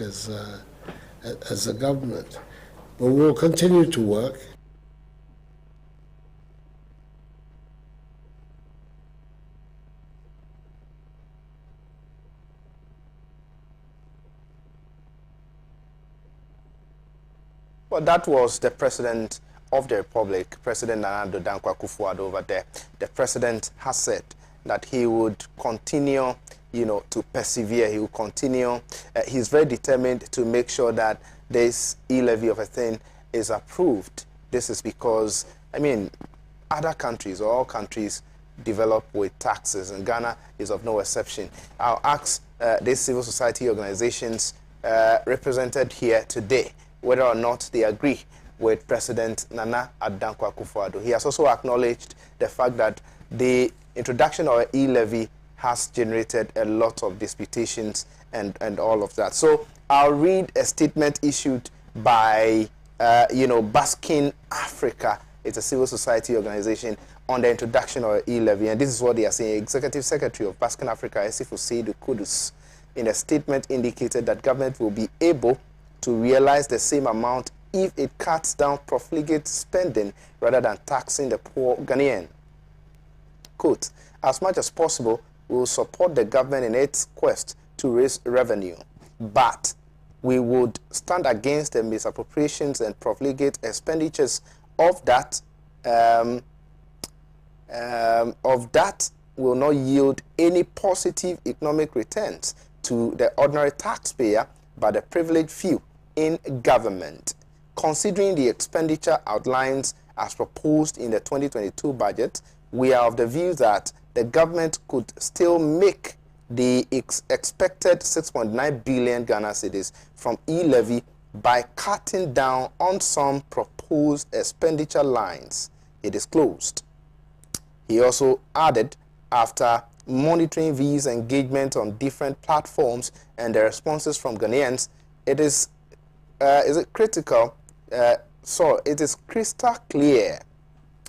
work as a government. But we'll continue to work. Well, that was the President of the Republic, President Nana Addo Dankwa Akufo-Addo over there. The President has said that he would continue, to persevere. He will continue. He's very determined to make sure that this e-levy of a thing is approved. This is because, other countries, or all countries, develop with taxes, and Ghana is of no exception. I'll ask these civil society organizations represented here today whether or not they agree with President Nana Addo Dankwa Akufo-Addo. He has also acknowledged the fact that the introduction of e-levy has generated a lot of disputations and all of that. So I'll read a statement issued by, Basking Africa. It's a civil society organization on the introduction of e-levy. And this is what they are saying. Executive Secretary of Basking Africa, Esifu Seidu Kudus, in a statement indicated that government will be able to realize the same amount if it cuts down profligate spending rather than taxing the poor Ghanaian. Quote, as much as possible, we will support the government in its quest to raise revenue, but we would stand against the misappropriations and profligate expenditures of that will not yield any positive economic returns to the ordinary taxpayer but the privileged few in government. Considering the expenditure outlines as proposed in the 2022 budget, we are of the view that the government could still make the expected 6.9 billion Ghana cedis from e-levy by cutting down on some proposed expenditure lines, he disclosed. He also added, after monitoring these engagement on different platforms and the responses from Ghanaians, it is critical it is crystal clear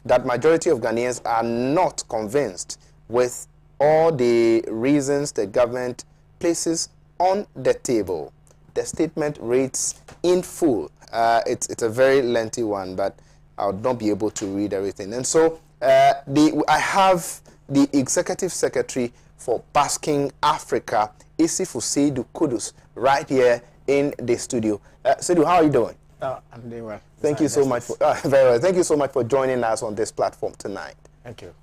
that majority of Ghanaians are not convinced with all the reasons the government places on the table. The statement reads in full. It's a very lengthy one, but I would not be able to read everything. And so I have the Executive Secretary for Basking Africa, Esifu Seidu Kudus, right here in the studio. Seidu, how are you doing? I'm doing well. Thank you so much for very well. Thank you so much for joining us on this platform tonight. Thank you.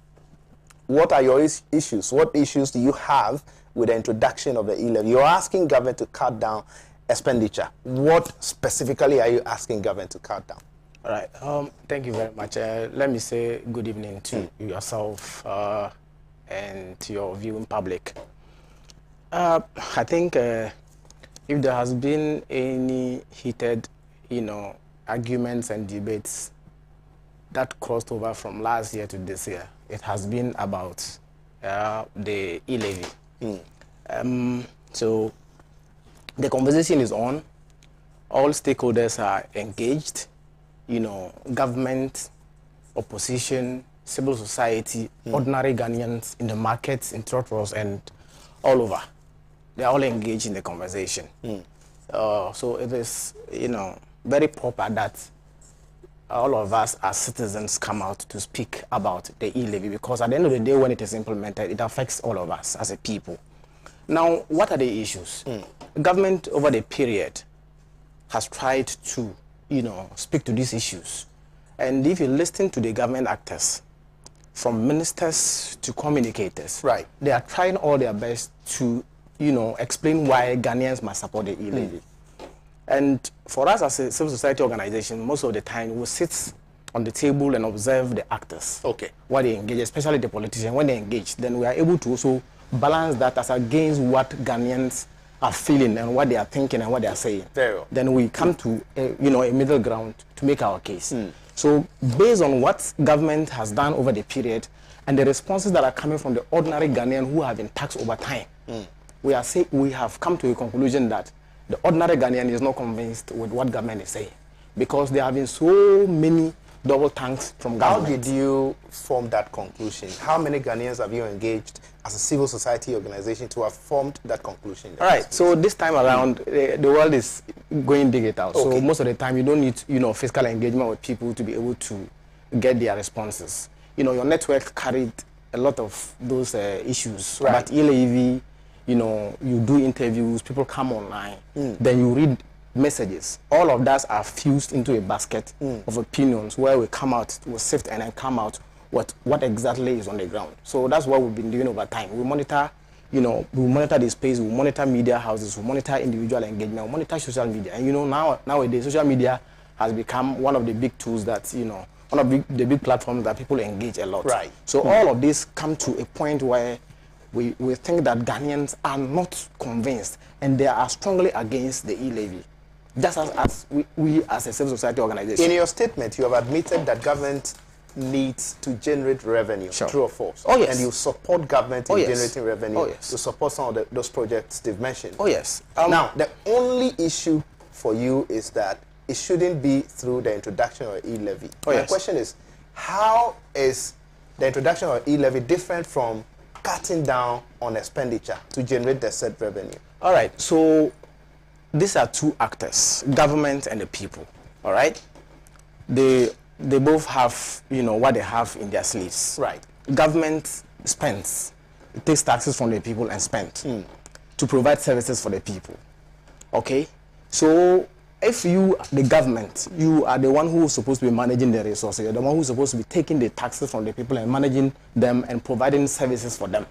What are your issues? What issues do you have with the introduction of the e-levy? You're asking government to cut down expenditure. What specifically are you asking government to cut down? All right. Thank you very much. Let me say good evening to yourself and to your viewing public. I think if there has been any heated, arguments and debates that crossed over from last year to this year, it has been about the e-levy. So the conversation is on. All stakeholders are engaged. Government, opposition, civil society, ordinary Ghanaians in the markets, in trotros, and all over. They are all engaged in the conversation. So it is, very proper that all of us as citizens come out to speak about the e-levy, because at the end of the day, when it is implemented, it affects all of us as a people. Now, what are the issues? The government over the period has tried to, speak to these issues. And if you listen to the government actors, from ministers to communicators, right, they are trying all their best to, explain why Ghanaians must support the e-levy. And for us as a civil society organization, most of the time we sit on the table and observe the actors. Okay. What they engage, especially the politicians. When they engage, then we are able to also balance that as against what Ghanaians are feeling and what they are thinking and what they are saying. Very well. Then we come to a middle ground to make our case. So based on what government has done over the period and the responses that are coming from the ordinary Ghanaian who have been taxed over time, we have come to a conclusion that the ordinary Ghanaian is not convinced with what government is saying, because there have been so many double tanks from How government. did you form that conclusion? How many Ghanaians have you engaged as a civil society organization to have formed that conclusion? All right. So this time around, the world is going digital. Okay. So most of the time, you don't need, physical engagement with people to be able to get their responses. Your network carried a lot of those issues. Right. But Elevy, you do interviews, people come online, then you read messages. All of that are fused into a basket of opinions where we come out, we sift and then come out what exactly is on the ground. So that's what we've been doing over time. We monitor, we monitor the space, we monitor media houses, we monitor individual engagement, we monitor social media. And nowadays social media has become one of the big tools that, one of the big platforms that people engage a lot. Right. So all of this come to a point where we think that Ghanaians are not convinced and they are strongly against the e-levy. Just as we as a civil society organization. In your statement, you have admitted that government needs to generate revenue, Sure. true or false? Oh, yes. And you support government in Oh, yes. generating revenue Oh, yes. to support some of those projects they've mentioned. Oh, yes. Now, the only issue for you is that it shouldn't be through the introduction of e-levy. Oh, My yes. question is, how is the introduction of e-levy different from cutting down on expenditure to generate the said revenue? All right. So these are two actors, government and the people. All right. They both have, what they have in their sleeves. Right. Government spends. It takes taxes from the people and spends to provide services for the people. Okay? So if you, the government, you are the one who is supposed to be managing the resources, you're the one who's supposed to be taking the taxes from the people and managing them and providing services for them.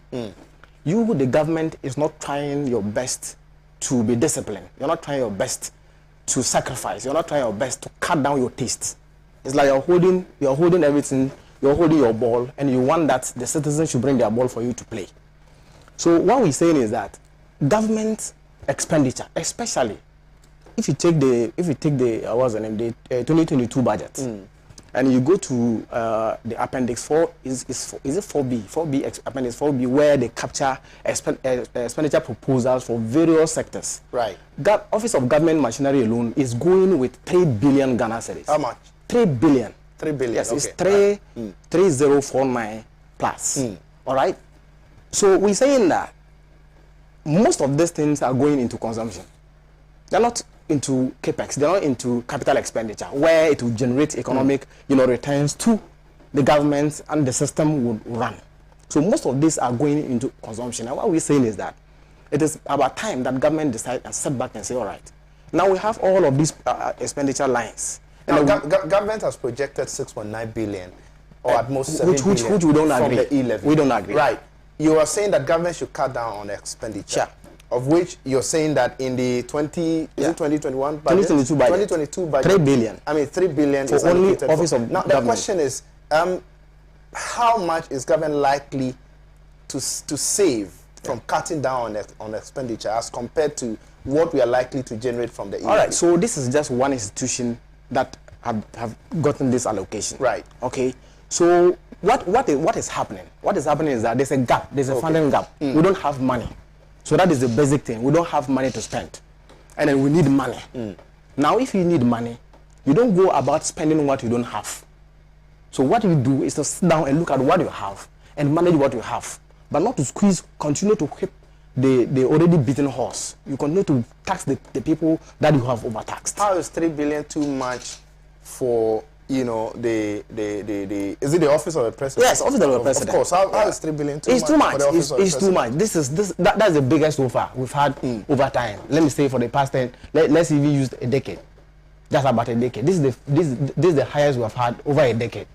You, the government, is not trying your best to be disciplined. You're not trying your best to sacrifice. You're not trying your best to cut down your taste. It's like you're holding everything, you're holding your ball, and you want that the citizens should bring their ball for you to play. So what we're saying is that government expenditure, especially if you take the what's the name, the 2022 budget, and you go to the appendix 4, is it 4B? Appendix 4B, where they capture expenditure proposals for various sectors. Right. Office of Government Machinery alone is going with 3 billion Ghana cedis. How much? 3 billion. 3 billion. Yes, okay. it's 3049 plus. All right. So we're saying that most of these things are going into consumption. They're not into capex. They're not into capital expenditure, where it will generate economic, returns to the government and the system would run. So most of these are going into consumption. And what we're saying is that it is about time that government decide and step back and say, all right, now we have all of these expenditure lines. Now, government has projected 6.9 billion, or at most 7 billion, which we don't from agree. the e-levy. We don't agree. Right. You are saying that government should cut down on expenditure. Sure. Of which you're saying that in the 2021 budget? 2022 budget. 3 3 billion. 3 billion For is only allocated Office of Now, the Government. question is, how much is government likely to save from cutting down on expenditure as compared to what we are likely to generate from the e-levy? All right, so this is just one institution that have gotten this allocation. Right. Okay. So what is happening? What is happening is that there's a gap. There's a funding gap. We don't have money. So that is the basic thing. We don't have money to spend. And then we need money. Now, if you need money, you don't go about spending what you don't have. So what you do is to sit down and look at what you have and manage what you have. But not to continue to whip the already beaten horse. You continue to tax the people that you have overtaxed. How is 3 billion too much for, is it the office of the president? Yes, office of the president. Of course. How is 3 billion too much? It's too much. For the office of the It's too much. That's the biggest so far we've had over time. Let me say for the past 10. Let's even use a decade. That's about a decade. This is the highest we have had over a decade.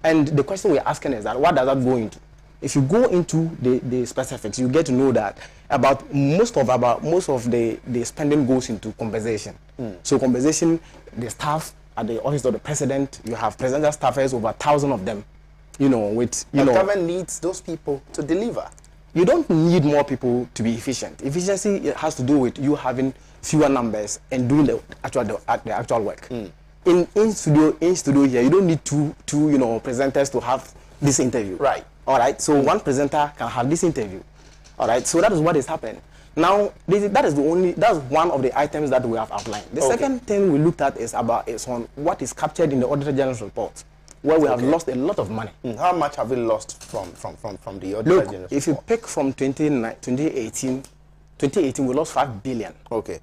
And the question we're asking is that what does that go into? If you go into the specifics, you get to know that most of the spending goes into compensation. So compensation, the staff at the office of the president, you have presidential staffers, over 1,000 of them. The government needs those people to deliver. You don't need more people to be efficient. Efficiency has to do with you having fewer numbers and doing the actual work. In studio here, you don't need two presenters to have this interview. Right. All right. So one presenter can have this interview. All right. So that is what is happening. Now, that's one of the items that we have outlined. The second thing we looked at is on what is captured in the Auditor General's report. where we have lost a lot of money. How much have we lost from the Auditor Look, General's if you report? pick from 2018, we lost 5 billion. Okay.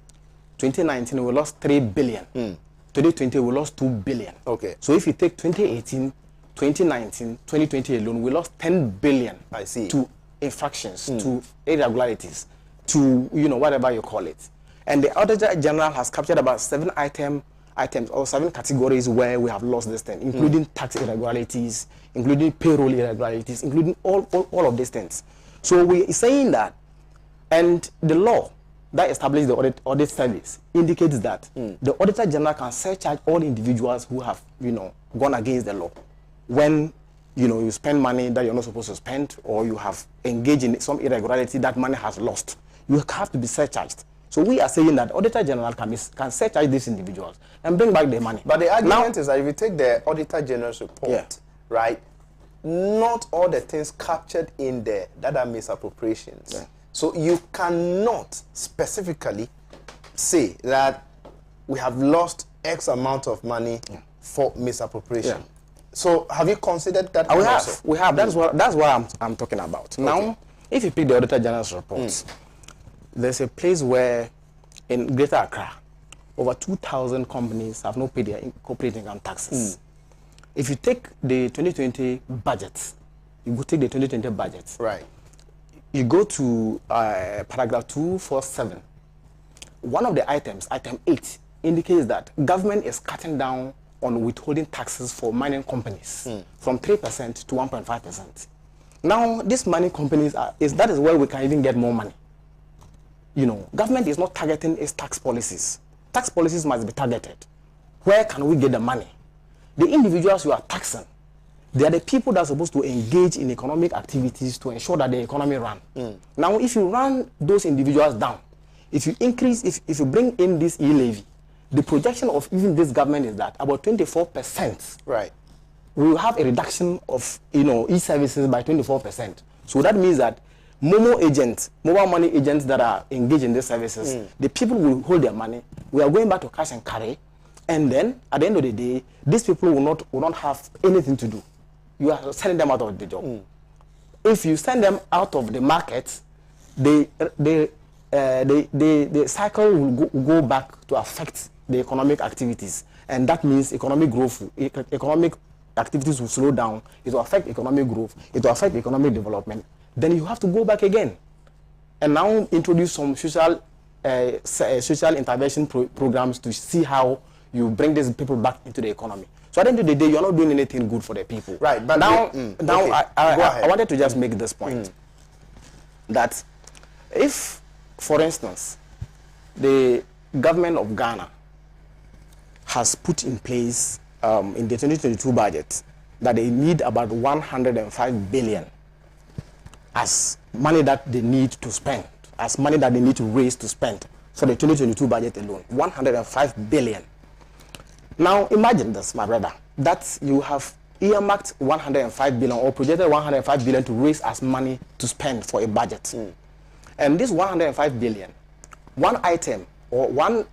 2019, we lost 3 billion. 2020, we lost 2 billion. Okay. So if you take 2018, 2019, 2020 alone, we lost 10 billion. I see. To infractions, to irregularities, to, you know, whatever you call it. And the Auditor General has captured about 7 items or 7 categories where we have lost this thing, including tax irregularities, including payroll irregularities, including all of these things. So we are saying that, and the law that establishes the audit service indicates that the Auditor General can surcharge all individuals who have, you know, gone against the law. When, you know, you spend money that you're not supposed to spend, or you have engaged in some irregularity that money has lost, you have to be surcharged. So we are saying that Auditor General can surcharge these individuals and bring back their money. But the argument is that if you take the Auditor General's report, right, not all the things captured in there that are misappropriations. Yeah. So you cannot specifically say that we have lost X amount of money for misappropriation. Yeah. So have you considered that? We have. That's what I'm talking about. Okay. Now, if you pick the Auditor General's reports, there's a place where in Greater Accra, over 2,000 companies have not paid their corporate income taxes. If you take the 2020 budget, you go take the 2020 budget. Right. You go to paragraph 247. One of the items, item 8, indicates that government is cutting down on withholding taxes for mining companies from 3% to 1.5%. Now, these mining companies, that is where we can even get more money. You know, government is not targeting its tax policies. Tax policies must be targeted. Where can we get the money? The individuals you are taxing, they are the people that are supposed to engage in economic activities to ensure that the economy runs. Now, if you run those individuals down, if you increase, if you bring in this e-levy, the projection of even this government is that about 24%. Right. We will have a reduction of, you know, e-services by 24%. So that means that mobile money agents that are engaged in these services, the people will hold their money. We are going back to cash and carry, and then at the end of the day, these people will not have anything to do. You are sending them out of the job. If you send them out of the market, the cycle will go back to affect the economic activities, and that means economic growth, economic activities will slow down. It will affect economic growth. It will affect economic development. Then you have to go back again, and now introduce some social intervention programs to see how you bring these people back into the economy. So at the end of the day, you are not doing anything good for the people. Right. But I wanted to just make this point that if, for instance, the government of Ghana has put in place in the 2022 budget that they need about 105 billion as money that they need to spend, as money that they need to raise to spend for the 2022 budget alone, 105 billion. Now imagine this, my brother, that you have earmarked 105 billion or projected 105 billion to raise as money to spend for a budget. And this 105 billion, one item or one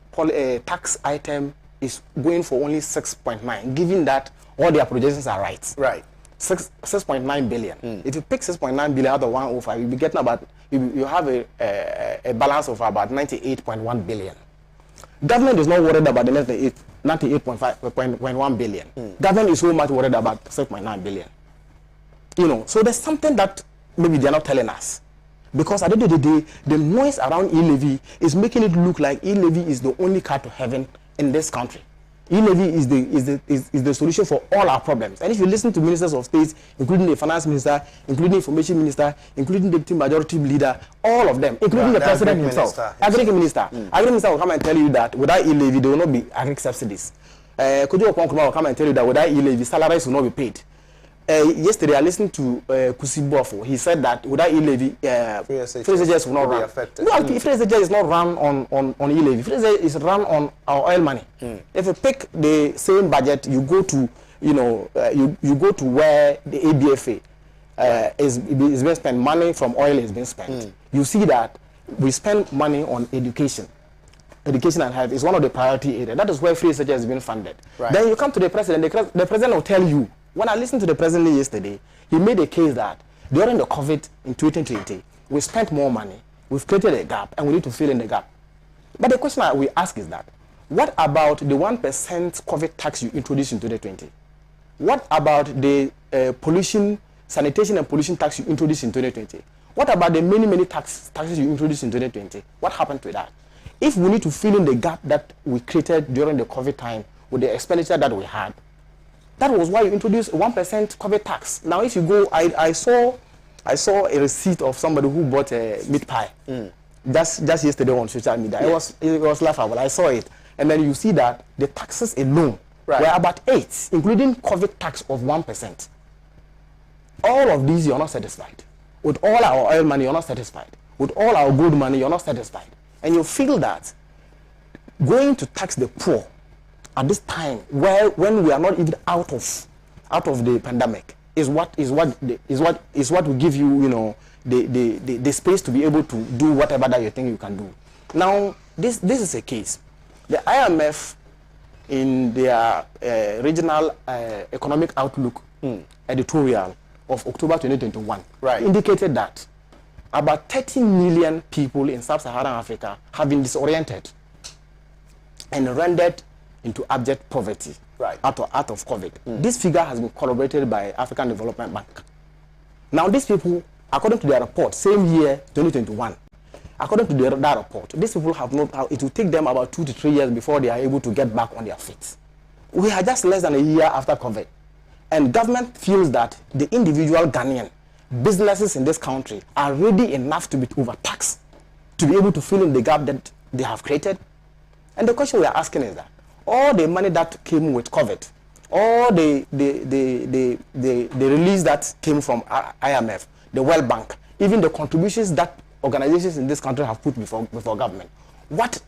tax item is going for only 6.9, given that all their projections are right. Right. 6.9 billion. If you pick 6.9 billion out of 105, you'll be getting about, you have a balance of about 98.1 billion. Government is not worried about the 98.1 billion. Government is so much worried about 6.9 billion. You know, so there's something that maybe they're not telling us. Because at the end of the day, the noise around e-levy is making it look like e-levy is the only car to heaven in this country. E-levy is the solution for all our problems. And if you listen to ministers of state, including the finance minister, including the information minister, including the deputy majority leader, all of them, including the president himself, agriculture minister, agriculture minister will come and tell you that without e-levy, there will not be agriculture subsidies. Kojo Okonkwo will come and tell you that without e-levy, salaries will not be paid. Yesterday, I listened to Kusibofo. He said that without e-levy, free SHS will not run. No, free SHS is not run on e-levy. Free SHS is run on our oil money. If you pick the same budget, you go to, you know, you go to where the ABFA is being spent. Money from oil is being spent. You see that we spend money on education. Education and health is one of the priority areas. That is where free SHS is being funded. Right. Then you come to the president. The president will tell you When I listened to the president yesterday, he made a case that during the COVID in 2020, we spent more money, we've created a gap, and we need to fill in the gap. But the question we ask is that, what about the 1% COVID tax you introduced in 2020? What about the sanitation and pollution tax you introduced in 2020? What about the many taxes you introduced in 2020? What happened to that? If we need to fill in the gap that we created during the COVID time with the expenditure that we had, that was why you introduced a 1% COVID tax. Now, if you go, I saw a receipt of somebody who bought a meat pie just yesterday on social media. Yes. It was laughable. I saw it. And then you see that the taxes alone were about 8, including COVID tax of 1%. All of these, you're not satisfied. With all our oil money, you're not satisfied. With all our gold money, you're not satisfied. And you feel that going to tax the poor at this time, when we are not even out of the pandemic, is what will give you, the space to be able to do whatever that you think you can do. Now, this is a case. The IMF, in their regional economic outlook editorial of October 2021, indicated that about 30 million people in sub-Saharan Africa have been disoriented and rendered into abject poverty out of COVID. This figure has been corroborated by African Development Bank. Now, these people, according to their report, same year, 2021, according to that report, these people have not, it will take them about 2 to 3 years before they are able to get back on their feet. We are just less than a year after COVID. And government feels that the individual Ghanaian businesses in this country are ready enough to be overtaxed to be able to fill in the gap that they have created. And the question we are asking is that all the money that came with COVID, all the release that came from IMF, the World Bank, even the contributions that organizations in this country have put before government, what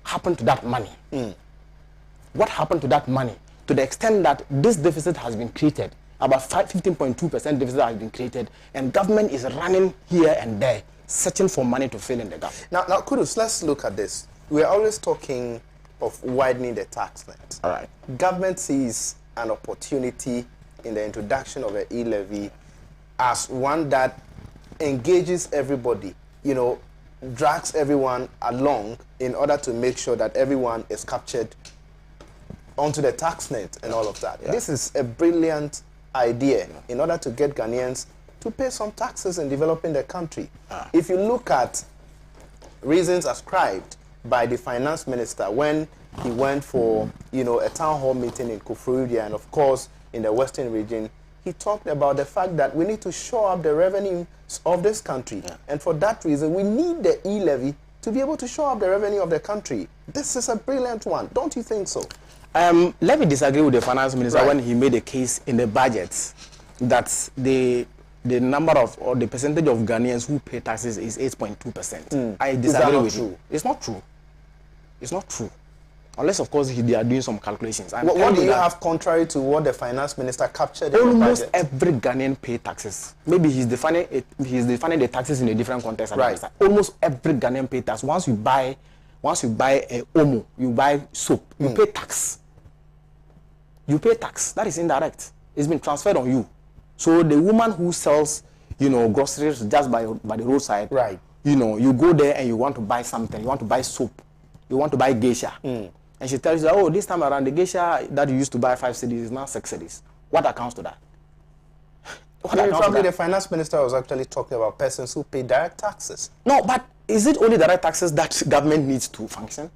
happened to that money? What happened to that money? To the extent that this deficit has been created, about 15.2% deficit has been created, and government is running here and there, searching for money to fill in the gap. Now, Kudus, let's look at this. We're always talking of widening the tax net. All right. Government sees an opportunity in the introduction of an Elevy as one that engages everybody, drags everyone along in order to make sure that everyone is captured onto the tax net and all of that. Yeah. This is a brilliant idea in order to get Ghanaians to pay some taxes in developing the country. If you look at reasons ascribed by the finance minister when he went for a town hall meeting in Kufuridia and of course in the western region, he talked about the fact that we need to shore up the revenues of this country. And for that reason, we need the e-levy to be able to shore up the revenue of the country. This is a brilliant one. Don't you think so? Let me disagree with the finance minister when he made a case in the budget that the number of, or the percentage of Ghanaians who pay taxes is 8.2%. I disagree with you. It's not true. It's not true. Unless, of course, they are doing some calculations. What do you have contrary to what the finance minister captured in the budget? Almost every Ghanaian pay taxes. Maybe he's defining the taxes in a different context. Almost every Ghanaian pay tax. Once you buy a Omo, you buy soap, you pay tax. You pay tax. That is indirect. It's been transferred on you. So the woman who sells, groceries just by the roadside, you go there and you want to buy something. You want to buy soap. You want to buy geisha. And she tells you, oh, this time around the geisha that you used to buy 5 cedis is now 6 cedis. What accounts to that? Probably the finance minister was actually talking about persons who pay direct taxes. No, but is it only direct taxes that government needs to function?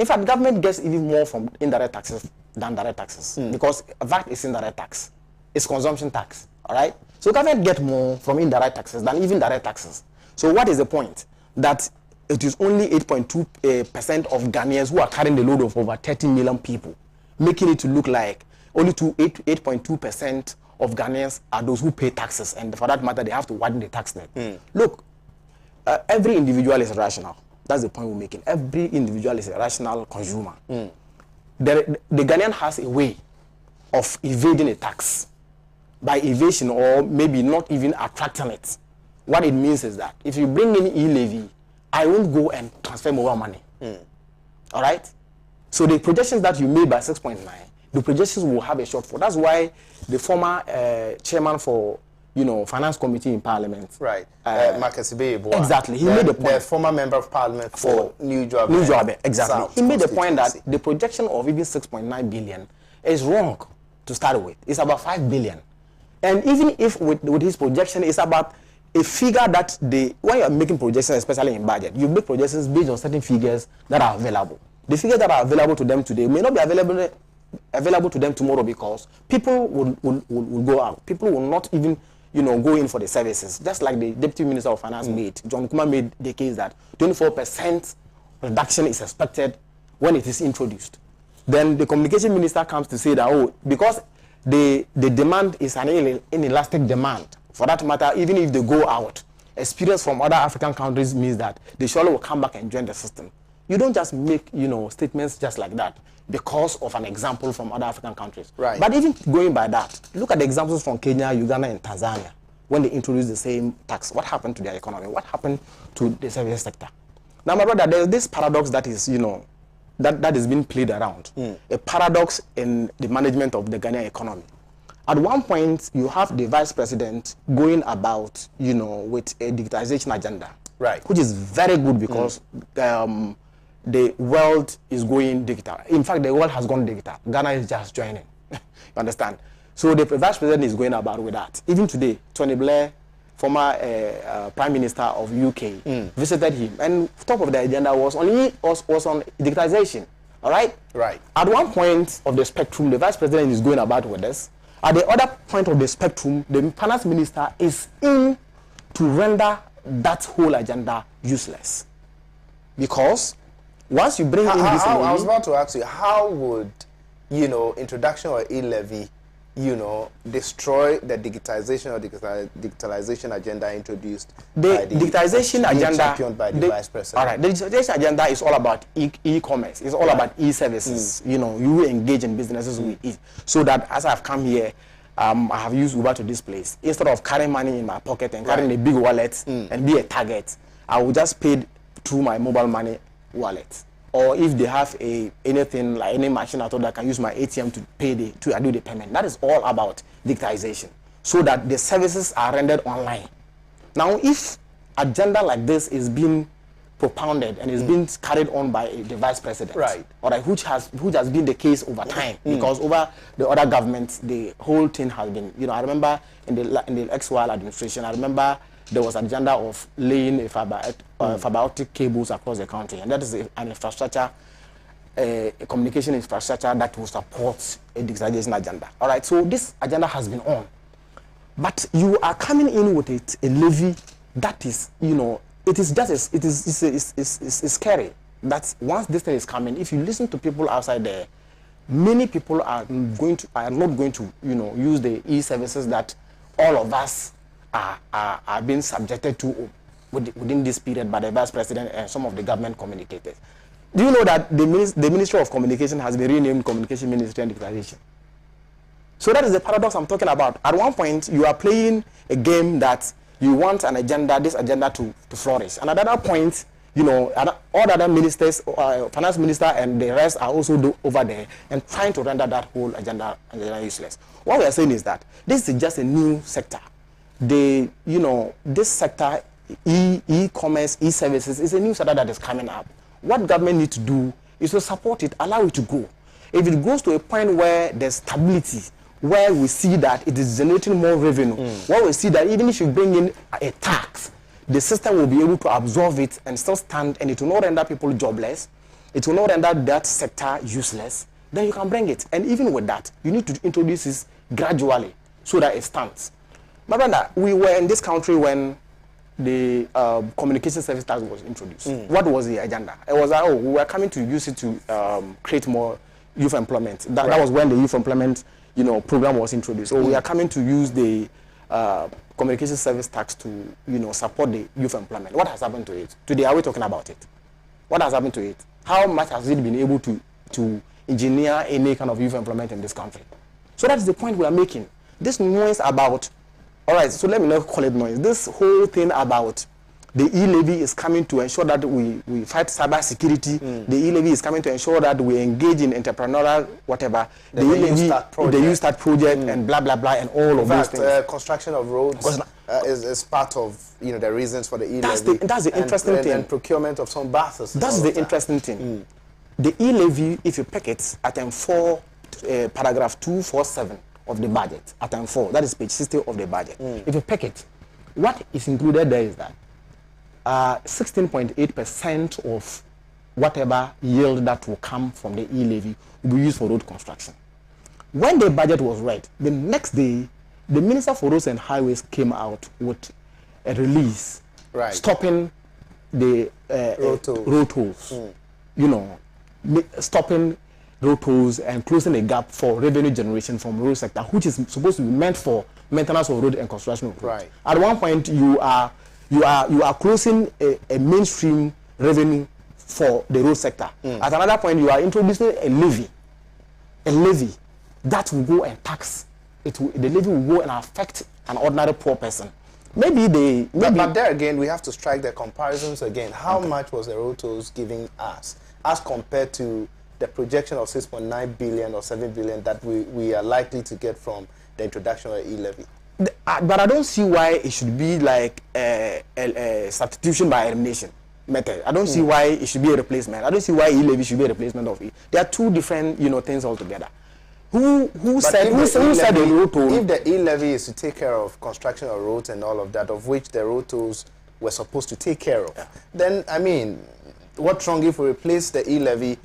In fact, government gets even more from indirect taxes than direct taxes because VAT is indirect tax. It's consumption tax, all right? So government gets more from indirect taxes than even direct taxes. So what is the point? That it is only 8.2% of Ghanaians who are carrying the load of over 30 million people, making it to look like only 8.2% of Ghanaians are those who pay taxes, and for that matter, they have to widen the tax net. Look, every individual is rational. That's the point we're making. Every individual is a rational consumer. The Ghanaian has a way of evading a tax by evasion or maybe not even attracting it. What it means is that if you bring in e-levy, I won't go and transfer mobile money. All right? So the projections that you made by 6.9, the projections will have a shortfall. That's why the former chairman for finance committee in parliament, right, Marcus Ibeyebo, exactly, he made the point. The former member of parliament for New Joabe, exactly. South He made the point that the projection of even 6.9 billion is wrong to start with. It's about 5 billion, and even if with his projection, it's about a figure that when you're making projections, especially in budget, you make projections based on certain figures that are available. The figures that are available to them today may not be available to them tomorrow, because people will go out. People will not even go in for the services. Just like the Deputy Minister of Finance John Kuma made the case that 24% reduction is expected when it is introduced. Then the Communication Minister comes to say that, because the demand is an inelastic demand. For that matter, even if they go out, experience from other African countries means that they surely will come back and join the system. You don't just make statements just like that because of an example from other African countries. Right. But even going by that, look at the examples from Kenya, Uganda, and Tanzania. When they introduced the same tax, what happened to their economy? What happened to the service sector? Now, my brother, there's this paradox that is, that is being played around. A paradox in the management of the Ghanaian economy. At one point, you have the vice president going about, with a digitalization agenda, right, which is very good because the world is going digital. In fact, the world has gone digital. Ghana is just joining. You understand? So the vice president is going about with that. Even today, Tony Blair, former Prime Minister of UK, visited him, and top of the agenda was on digitalization. All right? Right. At one point of the spectrum, the vice president is going about with this. At the other point of the spectrum, the finance minister is in to render that whole agenda useless. Because once you bring in this... I was about to ask you, how would, introduction of Elevy, destroy the digitization or digitalization agenda introduced by the digitization agenda championed by the vice president? All right, the digitization agenda is all about e-commerce. It's all about e-services. You engage in businesses with it. So that as I've come here, I have used Uber to this place. Instead of carrying money in my pocket and carrying a big wallet and be a target, I will just pay through my mobile money wallet. Or if they have anything like any machine at all that can use my ATM to do the payment. That is all about digitization, so that the services are rendered online. Now, if agenda like this is being propounded and is being carried on by the vice president, right, all right, which has been the case over time, because over the other governments, the whole thing has been, I remember in the ex-Wild administration, I remember there was an agenda of laying fiber optic cables across the country, and that is an infrastructure, a communication infrastructure that will support a digitalization agenda. All right, so this agenda has been on, but you are coming in with a levy that is, it's scary. That once this thing is coming, if you listen to people outside there, many people are not going to use the e-services that all of us are being subjected to within this period by the vice president and some of the government communicators. Do you know that the Ministry of Communication has been renamed Communication Ministry and Digitalization? So that is the paradox I'm talking about. At one point, you are playing a game that you want this agenda to flourish. And at another point, all the other ministers, finance minister and the rest are also over there and trying to render that whole agenda useless. What we are saying is that this is just a new sector. This sector, e-commerce, e-services, is a new sector that is coming up. What government needs to do is to support it, allow it to go. If it goes to a point where there's stability, where we see that it is generating more revenue, where we see that even if you bring in a tax, the system will be able to absorb it and still stand, and it will not render people jobless, it will not render that sector useless, then you can bring it. And even with that, you need to introduce this gradually so that it stands. My brother, we were in this country when the communication service tax was introduced. What was the agenda? It was we were coming to use it to create more youth employment. That was when the youth employment program was introduced. So we are coming to use the communication service tax to support the youth employment. What has happened to it? Today, are we talking about it? What has happened to it? How much has it been able to engineer any kind of youth employment in this country? So that's the point we are making. This noise about, all right, so let me not call it noise. This whole thing about The e-levy is coming to ensure that we fight cyber security. The e-levy is coming to ensure that we engage in entrepreneurial whatever. The e-levy, the Youth Start project, and blah blah blah, and all of those things. Construction of roads is part of the reasons for the e-levy. That's the interesting thing. And procurement of some buses. That's the interesting thing. The e-levy, if you pick it at M4, paragraph 247 of the budget, at M4, that is page 60 of the budget. If you pick it, what is included there is that 16.8% of whatever yield that will come from the e-levy will be used for road construction. When the budget was read, the next day, the Minister for Roads and Highways came out with a release stopping the road tolls. Stopping road tolls and closing a gap for revenue generation from road sector, which is supposed to be meant for maintenance of road and construction of roads. At one point, you are closing a mainstream revenue for the road sector. At another point, you are introducing a levy that will go and tax. The levy will go and affect an ordinary poor person. But there again, we have to strike the comparisons again. How much was the road tolls giving us as compared to the projection of 6.9 billion or 7 billion that we are likely to get from the introduction of the e-levy? But I don't see why it should be like a substitution by elimination method. I don't see why it should be a replacement. I don't see why e-levy should be a replacement of it. There are two different things altogether. Who said the road toll? If the e-levy is to take care of construction of roads and all of that, of which the road tolls were supposed to take care of, then I mean, what's wrong if we replace the e-levy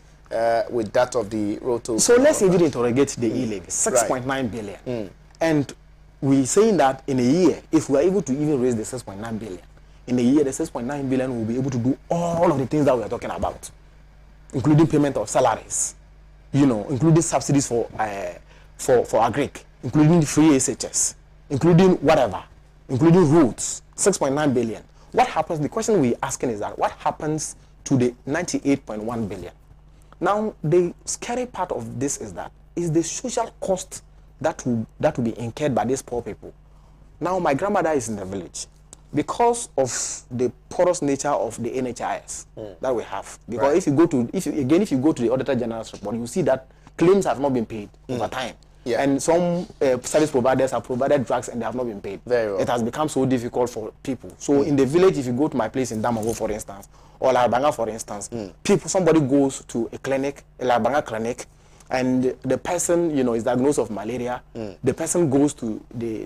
with that of the road tolls? So let's even interrogate the e-levy, 6.9 billion. And we're saying that in a year, if we are able to even raise the 6.9 billion, in a year the 6.9 billion will be able to do all of the things that we are talking about, including payment of salaries, including subsidies for agric, including free SHS, including whatever, including roads, 6.9 billion. What happens? The question we're asking is that what happens to the 98.1 billion? Now, the scary part of this is that is the social cost that will be incurred by these poor people. Now, my grandmother is in the village because of the porous nature of the NHIS that we have. Because if you go to the Auditor General's report, you see that claims have not been paid over time. And some service providers have provided drugs and they have not been paid. Very well. It has become so difficult for people. So in the village, if you go to my place in Damago, for instance, or Larabanga, for instance, somebody goes to a clinic, a Larabanga clinic, and the person, is diagnosed of malaria. The person goes to the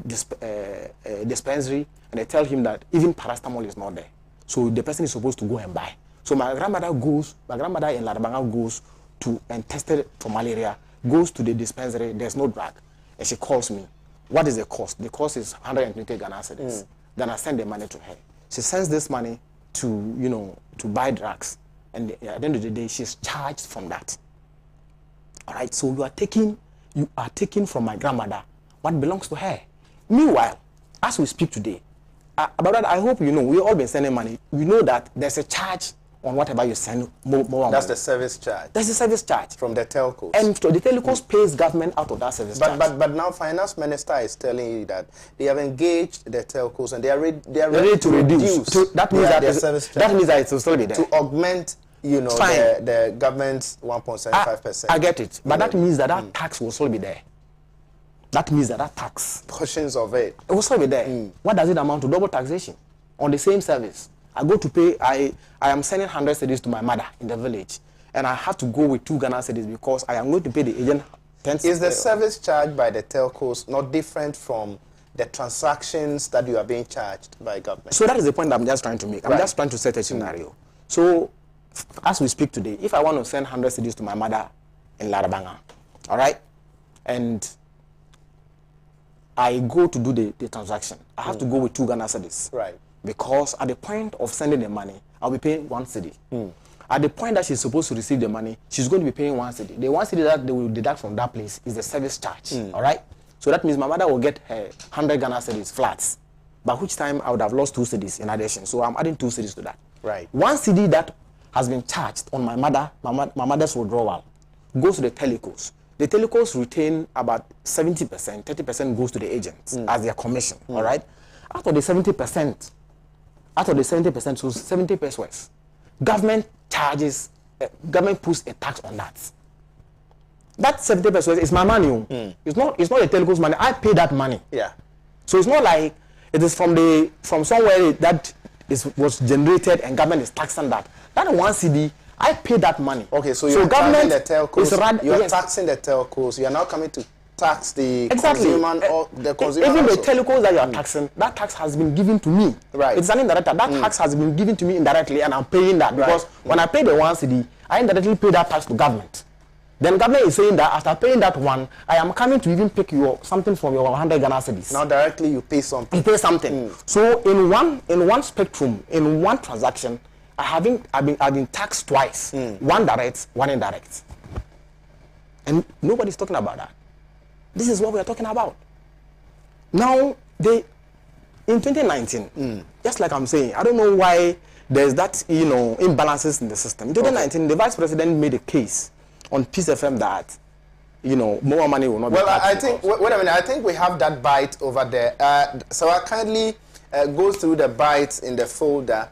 dispensary and they tell him that even paracetamol is not there. So the person is supposed to go and buy. So my grandmother in Larabanga goes to and tested for malaria, goes to the dispensary, there's no drug. And she calls me. What is the cost? The cost is 120 Ghana cedis. Then I send the money to her. She sends this money to buy drugs. And at the end of the day, she's charged from that. All right, so you are taking from my grandmother what belongs to her. Meanwhile, as we speak today, about that, I hope we all been sending money. We know that there's a charge on whatever you send. That's the service charge. That's the service charge from the telcos. And the telcos pays government out of that service charge. But now, finance minister is telling you that they have engaged the telcos and they are ready to reduce. That means that it will still be there to augment. The government's 1.75%. I get it, but that means that tax will still be there. That means that tax portions of it will still be there. What does it amount to? Double taxation on the same service. I go to pay. I am sending 100 cedis to my mother in the village, and I have to go with 2 Ghana cedis because I am going to pay the agent 10 cedis. Is the service charged by the telcos not different from the transactions that you are being charged by government? So that is the point I'm just trying to make. I'm just trying to set a scenario. So, as we speak today, if I want to send 100 cedis to my mother in Larabanga, all right, and I go to do the transaction, I have to go with 2 Ghana cedis. Right. Because at the point of sending the money, I'll be paying 1 cedi. At the point that she's supposed to receive the money, she's going to be paying 1 cedi. The 1 cedi that they will deduct from that place is the service charge, all right? So that means my mother will get her 100 Ghana cedis flats, by which time I would have lost 2 cedis in addition. So I'm adding 2 cedis to that. Right. 1 cedi that has been charged on my mother's withdrawal goes to the telecos. The telecos retain about 70%, 30% goes to the agents as their commission, all right? Out of the 70%, out of the 70%, so 70 pesos, government charges, government puts a tax on that. That 70 pesos is my money. It's not the telco's money. I pay that money. Yeah. So it's not like it is from somewhere that was generated and government is taxing that. That 1 CD, I pay that money. Okay, so you're government taxing the telcos. You're yes. taxing the telcos. You are now coming to tax the exactly. consumer or the consumer. Even also. the telcos that you are taxing, that tax has been given to me. Right. It's an indirect. That tax has been given to me indirectly, and I'm paying that because when I pay the 1 CD, I indirectly pay that tax to government. Then government is saying that after paying that one, I am coming to even pick something from your 100 Ghana cedis. Now directly you pay something. You pay something. So in one spectrum, in one transaction, I've been taxed twice. One direct, one indirect. And nobody's talking about that. This is what we are talking about. Now in 2019, just like I'm saying, I don't know why there's that imbalances in the system. In 2019, the vice president made a case on Peace FM that more money will not be. Well, I think wait a minute. I think we have that bite over there. So I kindly go through the bites in the folder.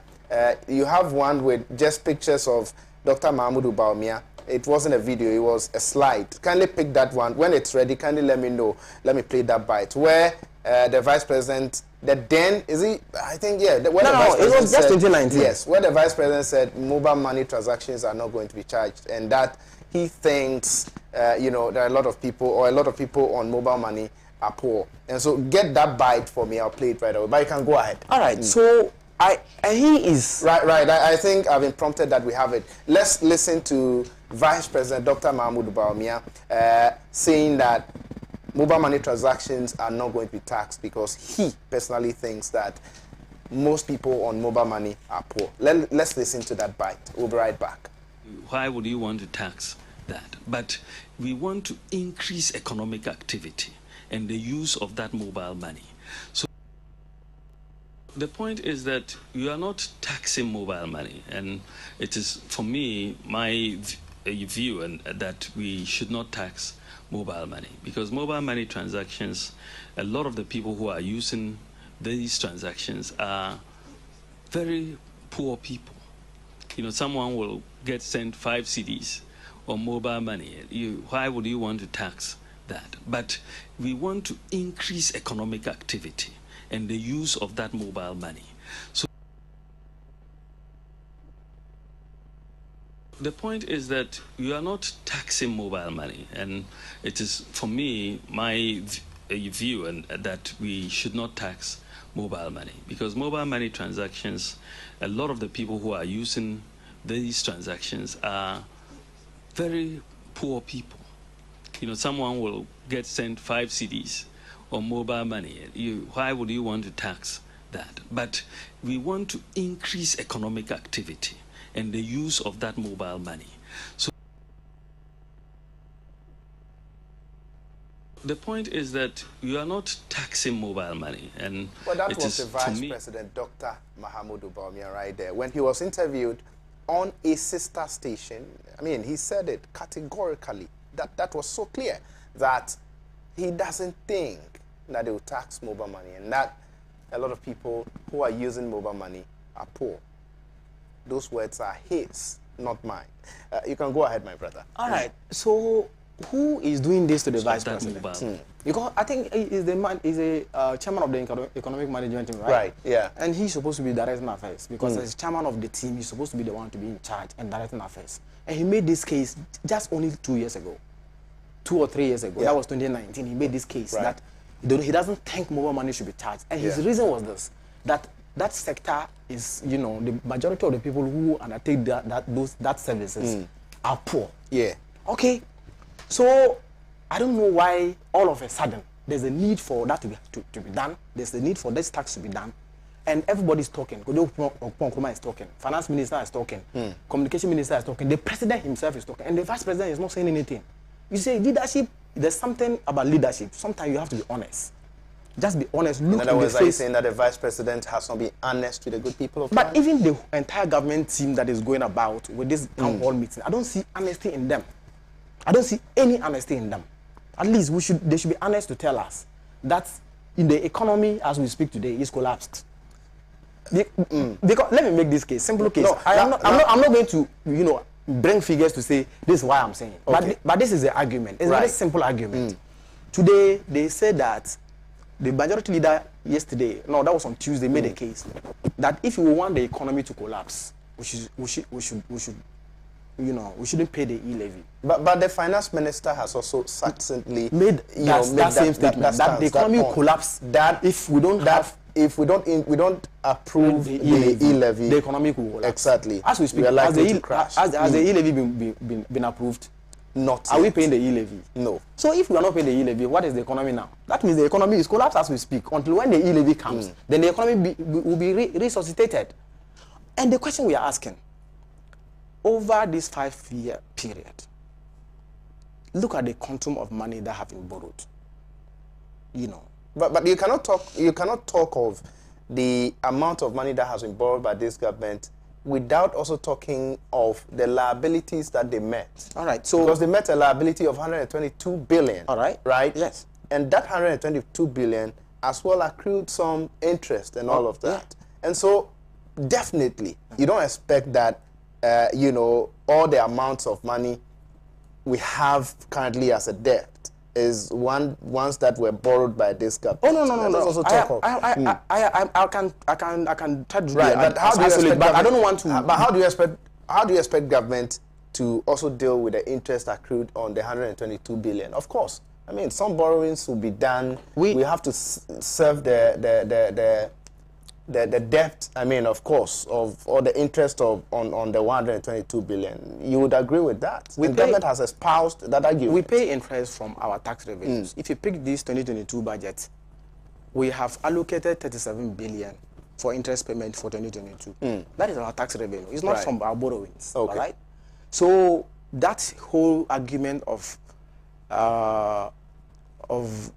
You have one with just pictures of Dr. Mahmoud Bawumia. It wasn't a video; it was a slide. Kindly pick that one when it's ready. Kindly let me know. Let me play that bite where the vice president. I think it was just 2019. Yes, where the vice president said mobile money transactions are not going to be charged, and that he thinks, there are a lot of people on mobile money are poor. And so get that bite for me. I'll play it right away. But you can go ahead. All right. So he is... Right. I think I've been prompted that we have it. Let's listen to Vice President Dr. Mahmoud Bawumia saying that mobile money transactions are not going to be taxed because he personally thinks that most people on mobile money are poor. Let's listen to that bite. We'll be right back. Why would you want to tax that? But we want to increase economic activity and the use of that mobile money. So the point is that you are not taxing mobile money, and it is, for me, my view and that we should not tax mobile money, because mobile money transactions, a lot of the people who are using these transactions are very poor people. Someone will get sent 5 CDs on mobile money. Why would you want to tax that? But we want to increase economic activity and the use of that mobile money. So the point is that you are not taxing mobile money, and it is, for me, my view and that we should not tax mobile money, because mobile money transactions, a lot of the people who are using these transactions are very poor people. Someone will get sent 5 CDs on mobile money. Why would you want to tax that? But we want to increase economic activity and the use of that mobile money. So the point is that you are not taxing mobile money, and that was the Vice President, Dr. Mahmoud Bawumia, right there. When he was interviewed on a sister station, he said it categorically. That was so clear that he doesn't think that they will tax mobile money, and that a lot of people who are using mobile money are poor. Those words are his, not mine. You can go ahead, my brother. All right. So who is doing this to the vice president? Because I think he's a chairman of the economic management team, right? Right, yeah. And he's supposed to be directing affairs, because as chairman of the team, he's supposed to be the one to be in charge and directing affairs. And he made this case just only 2 years ago. 2 or 3 years ago. Yeah. That was 2019. He made this case that he doesn't think mobile money should be charged. And his reason was this, that sector is, the majority of the people who undertake that services are poor. Yeah. Okay. So I don't know why all of a sudden there's a need for that to be done. There's a need for this tax to be done. And everybody's talking. Kojo is talking. Finance minister is talking. Communication minister is talking. The president himself is talking. And the vice president is not saying anything. You say leadership, there's something about leadership. Sometimes you have to be honest. Just be honest. Look in the face. Are you saying that the vice president has not been honest with the good people of But Ghana? Even the entire government team that is going about with this town hall meeting, I don't see honesty in them. I don't see any honesty in them. At least they should be honest to tell us that in the economy as we speak today is collapsed. Because let me make this case simple case. No, I'm not going to bring figures to say this is why I'm saying. Okay. But this is the argument. It's a Right. very simple argument. Today they said that the majority leader yesterday, no, that was on Tuesday, made a case that if we want the economy to collapse, we shouldn't pay the e-levy. But the finance minister has also succinctly Made that same statement that the economy will collapse if we don't approve the e-levy, the economy will collapse. Exactly. As we speak, we are has likely to crash. the e-levy been approved? Not Are we yet. paying the e-levy? No. So if we are not paying the e-levy, what is the economy now? That means the economy is collapsed as we speak. Until when the e-levy comes, then the economy will be resuscitated. And the question we are asking, over this 5-year period, look at the quantum of money that have been borrowed. But you cannot talk of the amount of money that has been borrowed by this government without also talking of the liabilities that they met. All right. So because they met a liability of 122 billion. All right. Right? Yes. And that 122 billion as well accrued some interest and all of that. Yeah. And so definitely you don't expect that all the amounts of money we have currently as a debt is ones that were borrowed by this government. Oh no. Let's also talk I can try to do right, but how do you expect? But I don't want to. But how do you expect government to also deal with the interest accrued on the 122 billion? Of course, I mean some borrowings will be done. We have to serve the debt. I mean, of course, or the interest on the 122 billion. You would agree with that? The government has espoused that argument. We pay interest from our tax revenues. If you pick this 2022 budget, we have allocated 37 billion for interest payment for 2022. That is our tax revenue. It's not from our borrowings. Okay. All right. So that whole argument of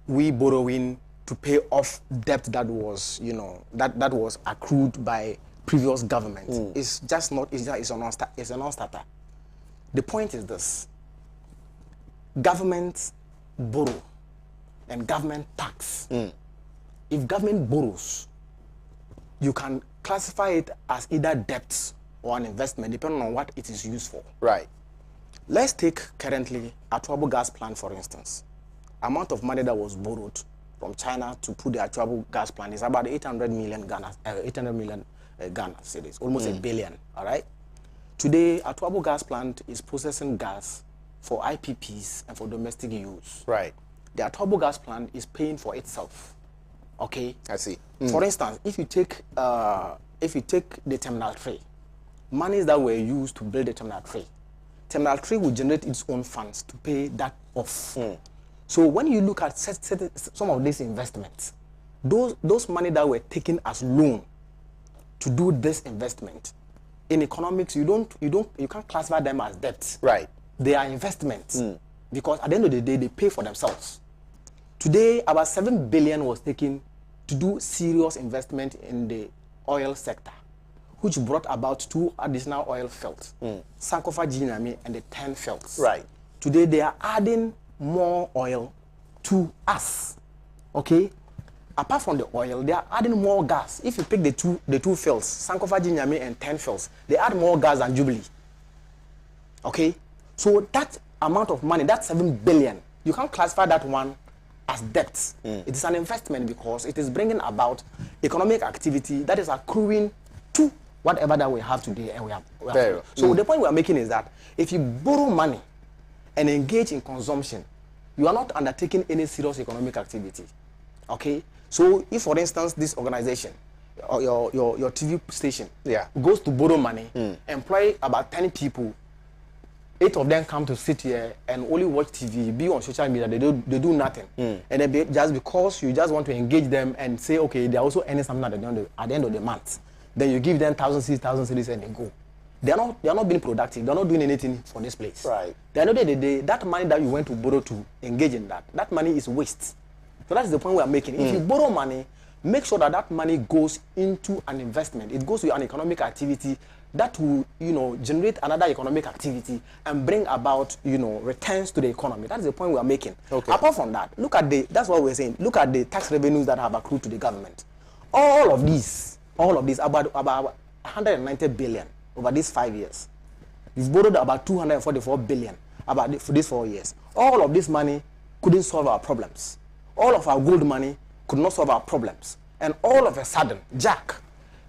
we borrowing to pay off debt that was, that was accrued by previous government is just not. It's a non-starter. The point is this: government borrow and government tax. If government borrows, you can classify it as either debt or an investment, depending on what it is used for. Right. Let's take currently Atuabo gas plant, for instance. Amount of money that was borrowed from China to put the Atuabo gas plant is about 800 million Ghana cedis, almost $1 billion. All right. Today, Atuabo gas plant is processing gas for IPPs and for domestic use. Right. The Atuabo gas plant is paying for itself. Okay. I see. For instance, if you take the terminal 3, monies that were used to build the terminal 3 will generate its own funds to pay that off. So when you look at some of these investments, those money that were taken as loan to do this investment, in economics you can't classify them as debts. Right. They are investments because at the end of the day they pay for themselves. Today about 7 billion was taken to do serious investment in the oil sector, which brought about 2 additional oil fields, Sankofa Ginyami and the 10 fields. Right. Today they are adding more oil to us. Okay? Apart from the oil, they are adding more gas. If you pick the two fields, Sankofa Ginyami and 10 fields, they add more gas than Jubilee. Okay? So that amount of money, that 7 billion, you can't classify that one as debt. It is an investment because it is bringing about economic activity that is accruing to whatever that we have today. And we have. So the point we are making is that if you borrow money and engage in consumption, you are not undertaking any serious economic activity. Okay? So if, for instance, this organization, or your TV station, goes to borrow money, employ about 10 people, 8 of them come to sit here and only watch TV, be on social media, they do nothing. And then just because you just want to engage them and say, okay, they're also earning something at the end of the month, then you give them 1,000 cities and they go. They are not being productive. They're not doing anything for this place. Right. At the end of the day, that money that you went to borrow to engage in that money is waste. So that's the point we are making. If you borrow money, make sure that money goes into an investment. It goes to an economic activity that will, generate another economic activity and bring about, returns to the economy. That's the point we are making. Okay. Apart from that, that's what we're saying. Look at the tax revenues that have accrued to the government. All of these all of this, about 190 billion over these 5 years. You've borrowed about 244 billion for these 4 years. All of this money couldn't solve our problems. All of our gold money could not solve our problems. And all of a sudden, Jack,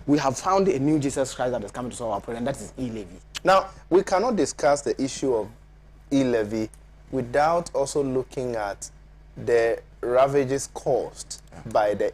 we have found a new Jesus Christ that is coming to solve our problem, and that is Elevy. Now, we cannot discuss the issue of Elevy without also looking at the ravages caused by the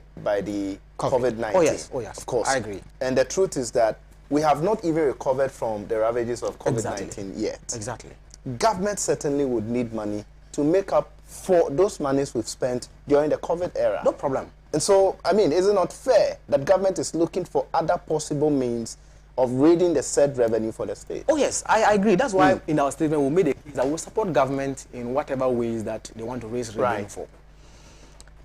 COVID-19. Oh yes, of course. I agree. And the truth is that we have not even recovered from the ravages of COVID-19 yet. Exactly. Government certainly would need money to make up for those monies we've spent during the COVID era. No problem. And so, I mean, is it not fair that government is looking for other possible means of raiding the said revenue for the state? Oh yes, I agree. That's why in our statement we made a case that we support government in whatever ways that they want to raise revenue for.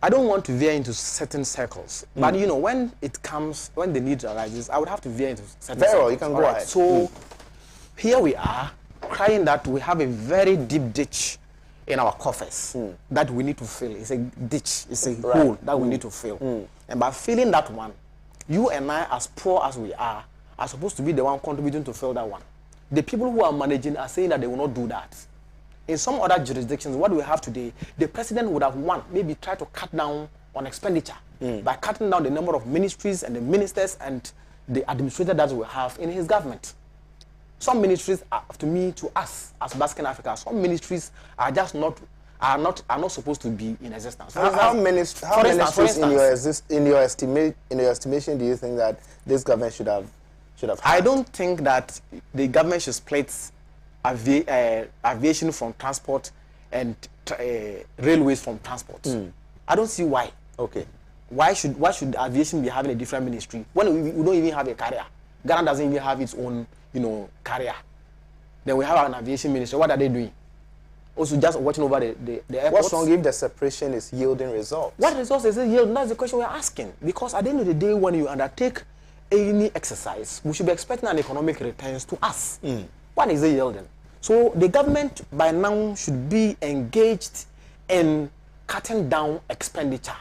I don't want to veer into certain circles, but you know, when the need arises, I would have to veer into certain circles. Well, you can go ahead. So here we are, crying that we have a very deep ditch in our coffers that we need to fill. It's a ditch, it's a hole that we need to fill. And by filling that one, you and I, as poor as we are supposed to be the one contributing to fill that one. The people who are managing are saying that they will not do that. In some other jurisdictions, what we have today, the president would have maybe tried to cut down on expenditure by cutting down the number of ministries and the ministers and the administrators that we have in his government. Some ministries, to us as Basque Africa, some ministries are just not supposed to be in existence. How many ministries in your estimation do you think that this government should have had? I don't think that the government should split aviation from transport and railways from transport. I don't see why. Okay. Why should aviation be having a different ministry when we don't even have a carrier? Ghana doesn't even have its own, carrier. Then we have an aviation ministry. What are they doing? Also just watching over the airports. What's wrong if the separation is yielding results? What results is it yielding? That's the question we're asking. Because at the end of the day, when you undertake any exercise, we should be expecting an economic returns to us. What is it yielding? So the government by now should be engaged in cutting down expenditure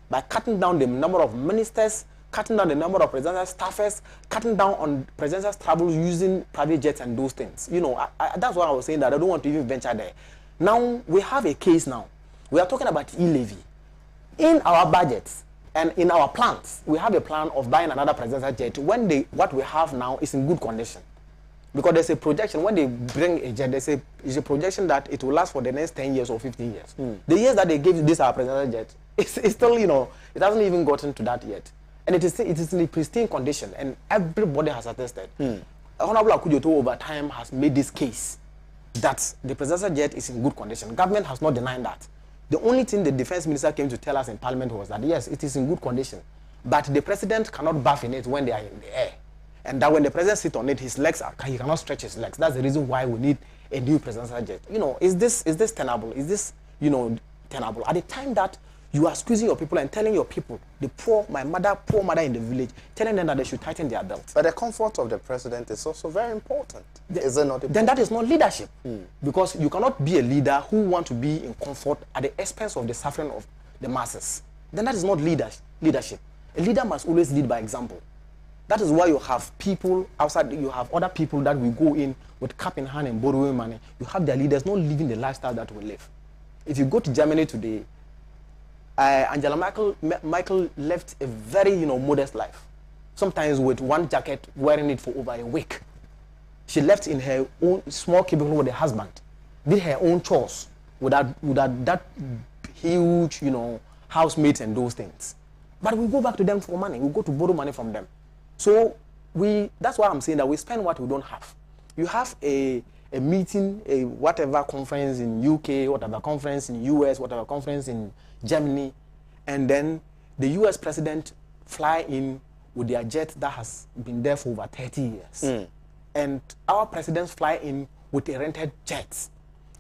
by cutting down the number of ministers, cutting down the number of presidential staffers, cutting down on presidential travels using private jets and those things. That's what I was saying, that I don't want to even venture there. Now we have a case now. We are talking about Elevy. In our budgets and in our plans, we have a plan of buying another presidential jet when what we have now is in good condition. Because there's a projection, when they bring a jet, there's a projection that it will last for the next 10 years or 15 years. The years that they gave this our presidential jet, it's still, it hasn't even gotten to that yet. And it is in a pristine condition, and everybody has attested. Honorable Akujoto over time has made this case that the presidential jet is in good condition. Government has not denied that. The only thing the defense minister came to tell us in parliament was that yes, it is in good condition, but the president cannot bath in it when they are in the air. And that when the president sits on it, he cannot stretch his legs. That's the reason why we need a new presidential jet. Is this tenable? Is this, tenable? At the time that you are squeezing your people and telling your people, the poor mother in the village, telling them that they should tighten their belts. But the comfort of the president is also very important. Is it not important? Then that is not leadership. Because you cannot be a leader who wants to be in comfort at the expense of the suffering of the masses. Then that is not leadership. A leader must always lead by example. That is why you have people outside, you have other people that will go in with cap in hand and borrowing money. You have their leaders not living the lifestyle that we live. If you go to Germany today, Angela Merkel left a very, modest life. Sometimes with one jacket, wearing it for over a week. She left in her own small cubicle with her husband, did her own chores without that huge, housemates and those things. But we go back to them for money. We go to borrow money from them. So that's why I'm saying that we spend what we don't have. You have a meeting, a whatever conference in UK, whatever conference in US, whatever conference in Germany, and then the US president fly in with their jet that has been there for over 30 years. And our presidents fly in with a rented jet.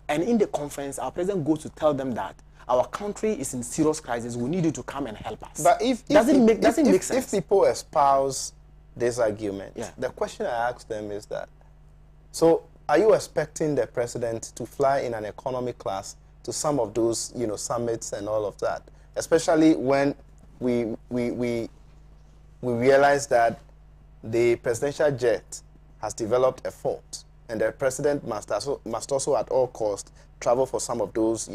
And in the conference, our president goes to tell them that our country is in serious crisis. We need you to come and help us. But doesn't make sense. If people espouse this argument, the question I ask them is that, so are you expecting the president to fly in an economy class to some of those, summits and all of that, especially when we we realize that the presidential jet has developed a fault, and the president must also at all costs travel for some of those,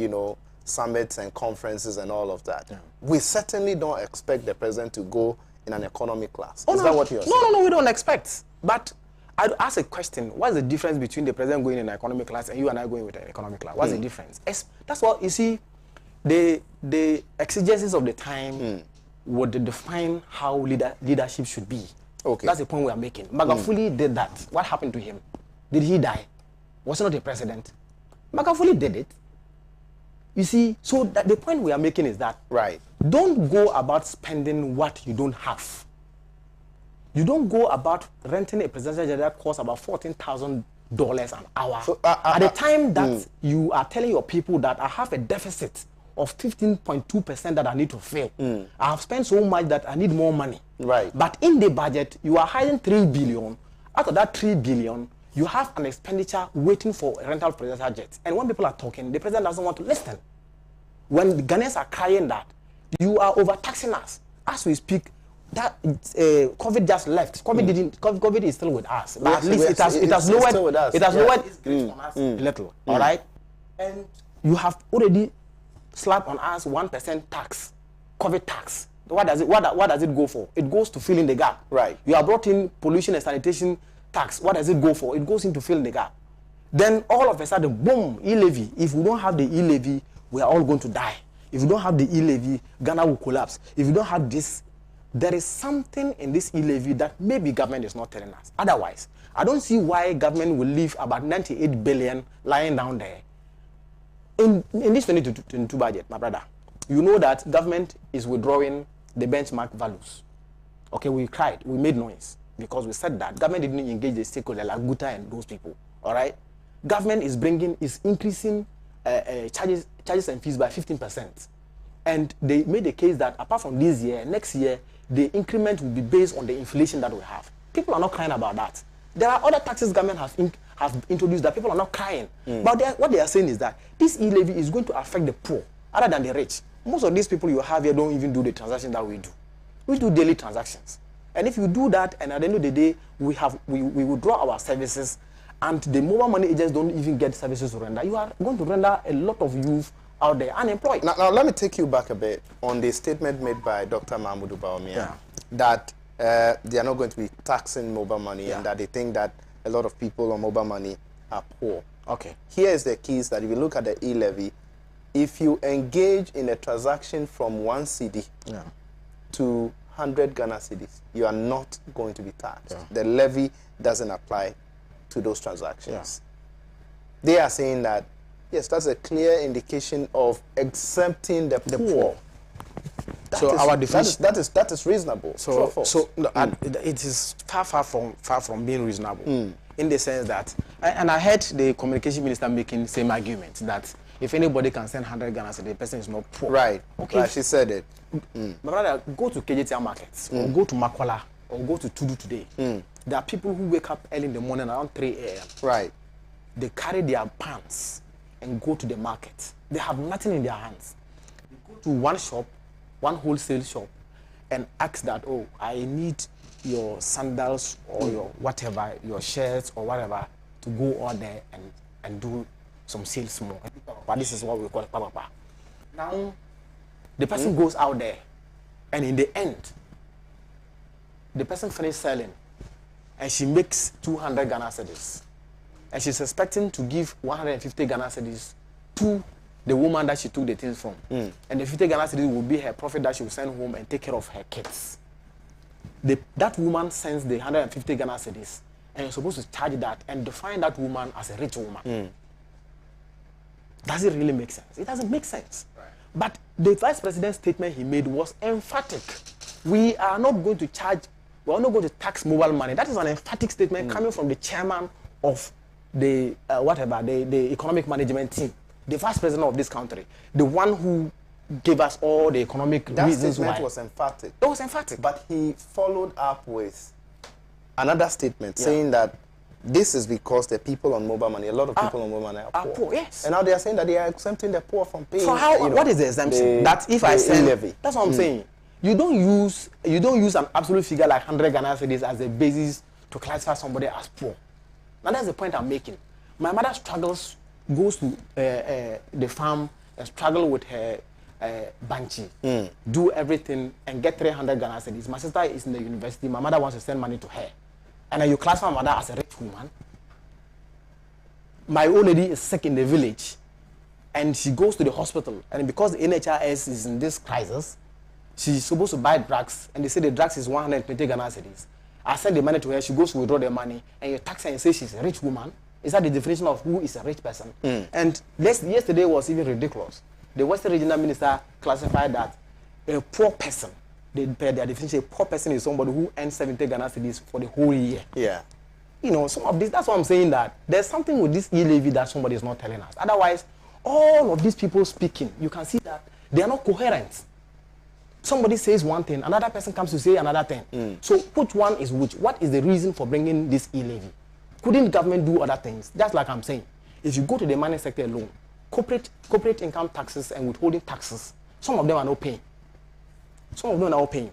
summits and conferences and all of that. Yeah. We certainly don't expect the president to go in an economy class. Is that what you're saying? No, we don't expect. But I'd ask a question. What's the difference between the president going in an economy class and you and I going with an economy class? What's the difference? That's what, you see, the exigencies of the time would define how leadership should be. Okay. That's the point we are making. Magufuli did that. What happened to him? Did he die? Was he not a president? Magufuli did it. You see, so the point we are making is that don't go about spending what you don't have. You don't go about renting a presidential jet that costs about $14,000 an hour. So, at the time that you are telling your people that I have a deficit of 15.2% that I need to fill. I have spent so much that I need more money. Right. But in the budget, you are hiding 3 billion. Out of that 3 billion, you have an expenditure waiting for a rental presidential jet. And when people are talking, the president doesn't want to listen. When the Ghanaians are crying that you are overtaxing us, as we speak, that COVID just left. COVID is still with us. But at least it has lowered its grip on us a little. All right, and you have already slapped on us 1% tax, COVID tax. What does it go for? It goes to fill in the gap. Right. You have brought in pollution and sanitation tax. What does it go for? It goes into fill in the gap. Then all of a sudden, boom, Elevy. If we don't have the Elevy, we are all going to die. If we don't have the Elevy, Ghana will collapse. If we don't have this, there is something in this Elevy that maybe government is not telling us. Otherwise, I don't see why government will leave about 98 billion lying down there. In this 2022 budget, my brother, you know that government is withdrawing the benchmark values. Okay, we cried, we made noise because we said that government didn't engage the stakeholders like Guta and those people. All right, government is increasing charges and fees by 15%, and they made the case that apart from this year, next year the increment will be based on the inflation that we have. People are not crying about that. There are other taxes government have introduced that people are not crying. But what they are saying is that this e-levy is going to affect the poor other than the rich. Most of these people you have here don't even do the transactions that we do. We do daily transactions. And if you do that, and at the end of the day, we withdraw our services, and the mobile money agents don't even get services to render, you are going to render a lot of youth out there unemployed. Now let me take you back a bit on the statement made by Dr. Mahmoud Bawumia that they are not going to be taxing mobile money and that they think that a lot of people on mobile money are poor. Okay. Here is the keys that if you look at the e-levy, if you engage in a transaction from 1 cedi to 100 Ghana cedis, you are not going to be taxed. The levy doesn't apply to those transactions. They are saying that, yes, that's a clear indication of exempting the poor. Our definition that is reasonable. It is far from being reasonable in the sense that, and I heard the communication minister making the same argument that if anybody can send 100 Ghana, the person is not poor. Right. Okay. Right, she said it. My brother, go to KJTR markets or go to Makwala or go to Tudu today. There are people who wake up early in the morning around 3 a.m. Right. They carry their pants and go to the market. They have nothing in their hands. They go to one shop, one wholesale shop, and ask that, oh, I need your sandals or your whatever, your shirts or whatever, to go out there and do some sales more. But this is what we call it, papa. Now, the person goes out there, and in the end, the person finishes selling, and she makes 200 Ghana cedis. And she's expecting to give 150 Ghana cedis to the woman that she took the things from. And the 50 Ghana cedis will be her profit that she will send home and take care of her kids. That woman sends the 150 Ghana cedis, and you're supposed to charge that and define that woman as a rich woman. Does it really make sense? It doesn't make sense. Right. But the vice president's statement he made was emphatic. We are not going to charge, we are not going to tax mobile money. That is an emphatic statement coming from the chairman of the the economic management team, the vice president of this country, the one who gave us all the economic reasons why. That statement was emphatic. It was emphatic. But he followed up with another statement saying that this is because the people on mobile money, a lot of people on mobile money are poor. Yes. And now they are saying that they are exempting the poor from paying. So what is the exemption? That if I send, levy. That's what I'm saying. you don't use an absolute figure like 100 Ghana cedis as a basis to classify somebody as poor. Now that's the point I'm making. My mother goes to the farm and struggle with her banchi, do everything and get 300 Ghana cedis. My sister is in the university. My mother wants to send money to her, and then you classify my mother as a rich woman. My old lady is sick in the village, and she goes to the hospital, and because the NHIS is in this crisis, she's supposed to buy drugs, and they say the drugs is 120 Ghana cedis. I send the money to her, she goes to withdraw the money, and you tax her and say she's a rich woman. Is that the definition of who is a rich person? And yesterday was even ridiculous. The Western Regional Minister classified that a poor person, their definition, a poor person is somebody who earns 70 Ghana cedis for the whole year. Yeah. You know, some of this, that's what I'm saying, that there's something with this e-levy that somebody is not telling us. Otherwise, all of these people speaking, you can see that they are not coherent. Somebody says one thing, another person comes to say another thing. So which one is which? What is the reason for bringing this e-levy? Couldn't government do other things? Just like I'm saying, if you go to the mining sector alone, corporate income taxes and withholding taxes, some of them are not paying. Some of them are not paying.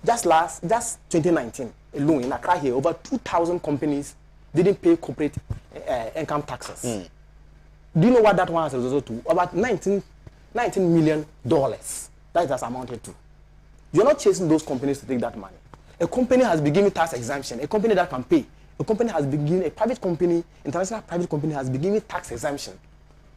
Just 2019 alone in Accra here, over 2,000 companies didn't pay corporate income taxes. Do you know what that one has resulted to? About $19 million. That has amounted to. You're not chasing those companies to take that money. A company has been given tax exemption. A company that can pay. A company has been given, a private company, international private company has been given tax exemption,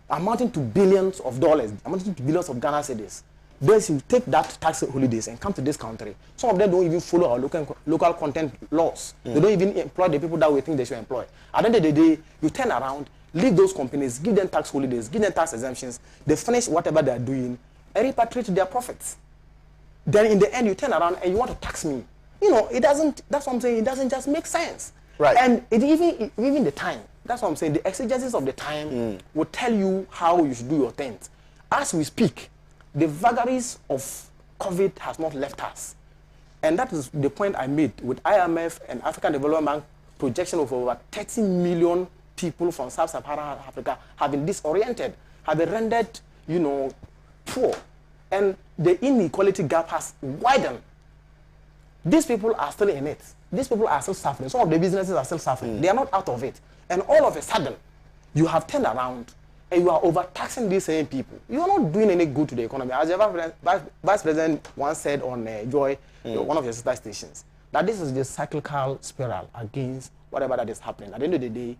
amounting to billions of dollars, amounting to billions of Ghana cedis. Then you take that tax holidays and come to this country. Some of them don't even follow our local content laws. They don't even employ the people that we think they should employ. At the end of the day, you turn around, leave those companies, give them tax holidays, give them tax exemptions, they finish whatever they are doing, and repatriate their profits. Then in the end, you turn around and you want to tax me. You know, it doesn't, that's what I'm saying, it doesn't just make sense. Right. And it even the time, that's what I'm saying, the exigencies of the time will tell you how you should do your things. As we speak, the vagaries of COVID has not left us. And that is the point I made with IMF and African Development Bank projection of over 30 million people from sub-Saharan Africa have been disoriented, have been rendered, you know, poor. And the inequality gap has widened. These people are still in it. These people are still suffering. Some of the businesses are still suffering. They are not out of it. And all of a sudden, you have turned around and you are overtaxing these same people. You are not doing any good to the economy. As the Vice President once said on Joy, one of your sister stations, that this is the cyclical spiral against whatever that is happening. At the end of the day,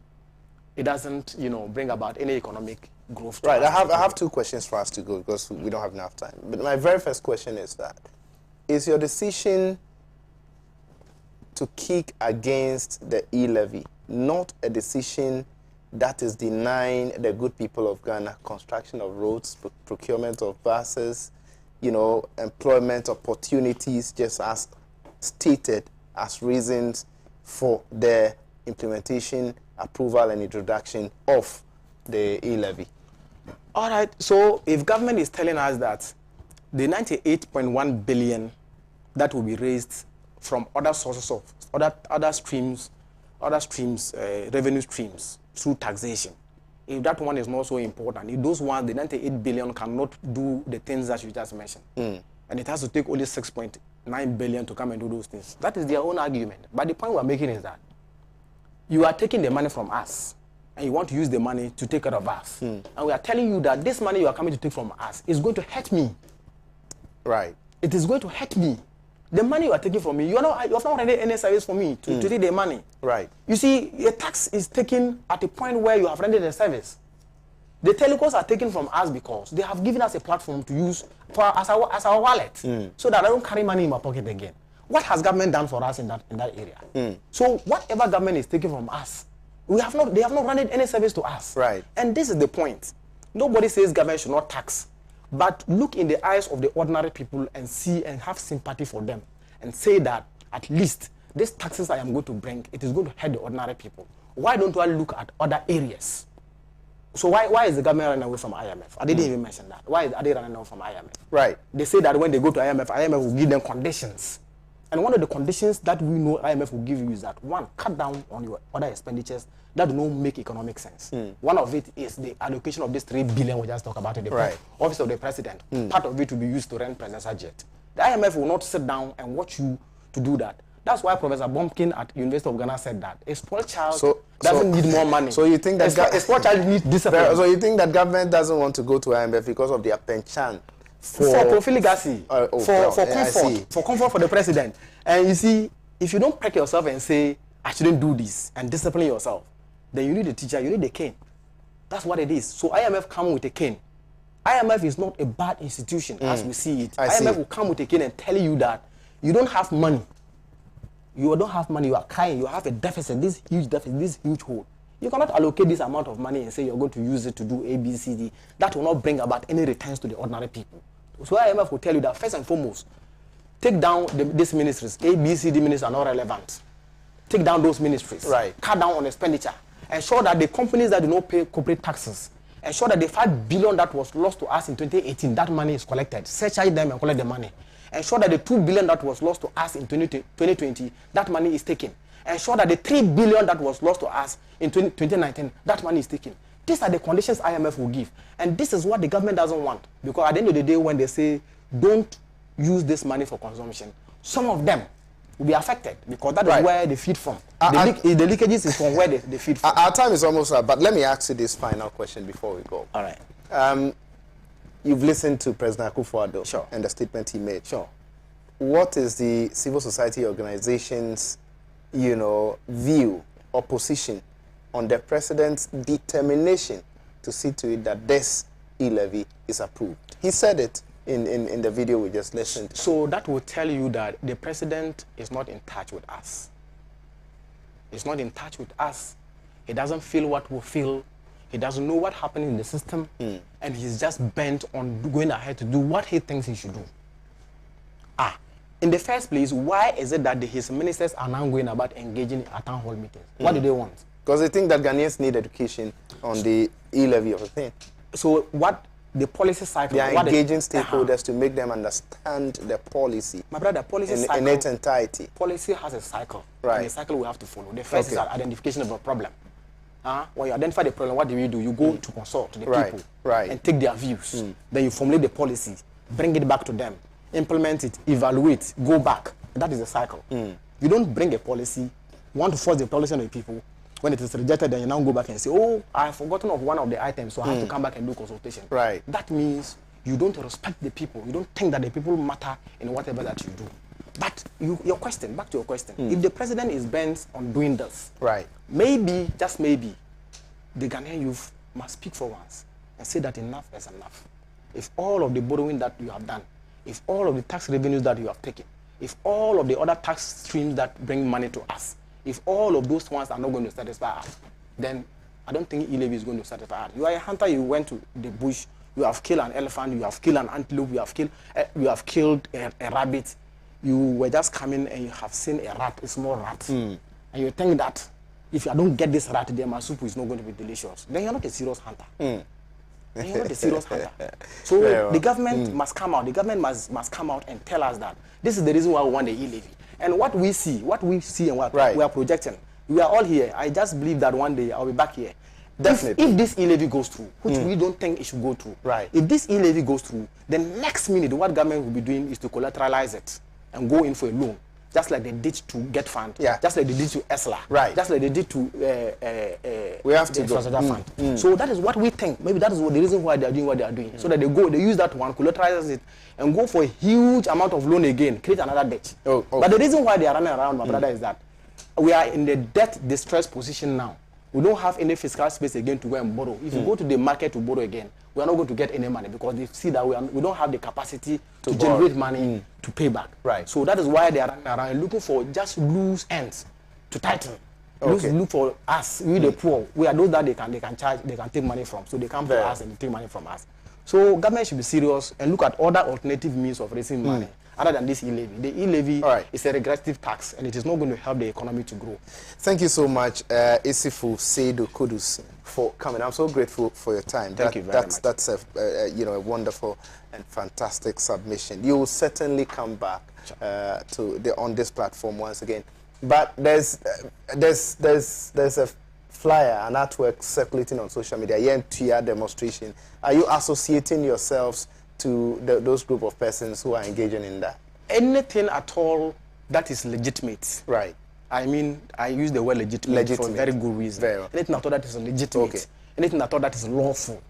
it doesn't, you know, bring about any economic growth. Right. I have two questions for us to go because we don't have enough time. But my very first question is that, is your decision to kick against the e-levy not a decision that is denying the good people of Ghana construction of roads, procurement of buses, you know, employment opportunities, just as stated as reasons for the implementation, approval, and introduction of the e-levy? All right. So if government is telling us that the 98.1 billion that will be raised from other sources of other streams, revenue streams through taxation, if that one is not so important, if those ones, the 98 billion cannot do the things that you just mentioned, and it has to take only 6.9 billion to come and do those things, that is their own argument. But the point we're making is that you are taking the money from us, and you want to use the money to take care of us. And we are telling you that this money you are coming to take from us is going to hurt me. Right. It is going to hurt me. The money you are taking from me, you have not rendered any service for me to take the money. Right. You see, a tax is taken at a point where you have rendered a service. The telecos are taken from us because they have given us a platform to use as our wallet, so that I don't carry money in my pocket again. What has government done for us in that area? So whatever government is taking from us, they have not rendered any service to us. Right. And this is the point. Nobody says government should not tax. But look in the eyes of the ordinary people and see and have sympathy for them and say that at least these taxes I am going to bring, it is going to hurt the ordinary people. Why don't I look at other areas? So why is the government running away from IMF? I didn't even mention that. Why are they running away from IMF? Right. They say that when they go to IMF will give them conditions. And one of the conditions that we know IMF will give you is that, one, cut down on your other expenditures that do not make economic sense. One of it is the allocation of this 3 billion we just talked about in the office of the president. Part of it will be used to rent presidential jet. The IMF will not sit down and watch you to do that. That's why Professor Bumpkin at University of Ghana said that a spoiled child doesn't need more money. So you think that a spoiled child needs discipline? So you think that government doesn't want to go to IMF because of their penchant for profligacy, for comfort for the president? And you see, if you don't pack yourself and say, I shouldn't do this, and discipline yourself, then you need a teacher, you need a cane. That's what it is. So IMF come with a cane. IMF is not a bad institution as we see it. IMF will come with a cane and tell you that you don't have money. You don't have money, you are crying, you have a deficit, this huge hole. You cannot allocate this amount of money and say you're going to use it to do A, B, C, D. That will not bring about any returns to the ordinary people. So IMF will tell you that first and foremost, take down these ministries. A, B, C, D ministries are not relevant. Take down those ministries. Right. Cut down on expenditure. Ensure that the companies that do not pay corporate taxes, ensure that the 5 billion that was lost to us in 2018, that money is collected. Surcharge them and collect the money. Ensure that the 2 billion that was lost to us in 2020, that money is taken. Ensure that the 3 billion that was lost to us in 2019, that money is taken. These are the conditions IMF will give. And this is what the government doesn't want. Because at the end of the day, when they say, don't use this money for consumption, some of them will be affected because that is where they feed from. The leakages is from where they feed from. Our time is almost up, but let me ask you this final question before we go. All right. You've listened to President Akufo-Addo Sure. and the statement he made. Sure. What is the civil society organization's, view or position on the president's determination to see to it that this e-levy is approved? He said it in the video we just listened to. So that will tell you that the president is not in touch with us. He's not in touch with us. He doesn't feel what we feel. He doesn't know what happened in the system, and he's just bent on going ahead to do what he thinks he should do. In the first place, why is it that his ministers are now going about engaging at town hall meetings? What do they want? Because they think that Ghanaians need education on the e-levy of a thing. So what the policy cycle... They are engaging stakeholders to make them understand the policy. My brother, policy cycle... In its entirety. Policy has a cycle. Right. And a cycle we have to follow. The first is identification of a problem. When you identify the problem, what do? You go to consult the people and take their views. Then you formulate the policy, bring it back to them, implement it, evaluate, go back. That is a cycle. You don't bring a policy, want to force the policy on the people. When it is rejected, then you now go back and say, oh, I have forgotten of one of the items, so I have to come back and do consultation. Right. That means you don't respect the people. You don't think that the people matter in whatever that you do. But your question, back to your question, if the president is bent on doing this, maybe, just maybe, the Ghanaian youth must speak for once and say that enough is enough. If all of the borrowing that you have done, if all of the tax revenues that you have taken, if all of the other tax streams that bring money to us, if all of those ones are not going to satisfy us, then I don't think e-levy is going to satisfy us. You are a hunter, you went to the bush, you have killed an elephant, you have killed an antelope, you have killed a rabbit. You were just coming and you have seen a rat, a small rat, and you think that if I don't get this rat, then my soup is not going to be delicious. Then you're not a serious hunter. Then you're not a serious hunter. So the government must come out. The government must come out and tell us that this is the reason why we want the e-levy. And what we see and what we are projecting, we are all here. I just believe that one day I'll be back here. Definitely. If this e-levy goes through, which we don't think it should go through, if this e-levy goes through, then next minute what government will be doing is to collateralize it and go in for a loan, just like they did to Get Fund, just like they did to ESLA, just like they did to we have to go. Fund. So that is what we think. Maybe that is the reason why they are doing what they are doing. So that they use that one, collateralize it, and go for a huge amount of loan again, create another debt. But the reason why they are running around, my brother, is that we are in the debt distress position now. We don't have any fiscal space again to go and borrow. If you go to the market to borrow again, we are not going to get any money because they see that we don't have the capacity to generate money to pay back. So that is why they are running around looking for just loose ends to tighten. Look for us, we the poor. We are those that they can charge, they can take money from. So they come to us and they take money from us. So government should be serious and look at other alternative means of raising money other than this e-levy. The e-levy is a regressive tax and it is not going to help the economy to grow. Thank you so much, Isifu Seidu Kudus, for coming. I'm so grateful for your time. Thank you very much. That's a wonderful and fantastic submission. You will certainly come back on this platform once again. But there's a flyer, an artwork circulating on social media. Demonstration. Are you associating yourselves to those group of persons who are engaging in that? Anything at all that is legitimate. Right. I mean, I use the word legitimate for a very good reason. Very well. Anything at all that is legitimate, Okay. anything at all that is lawful,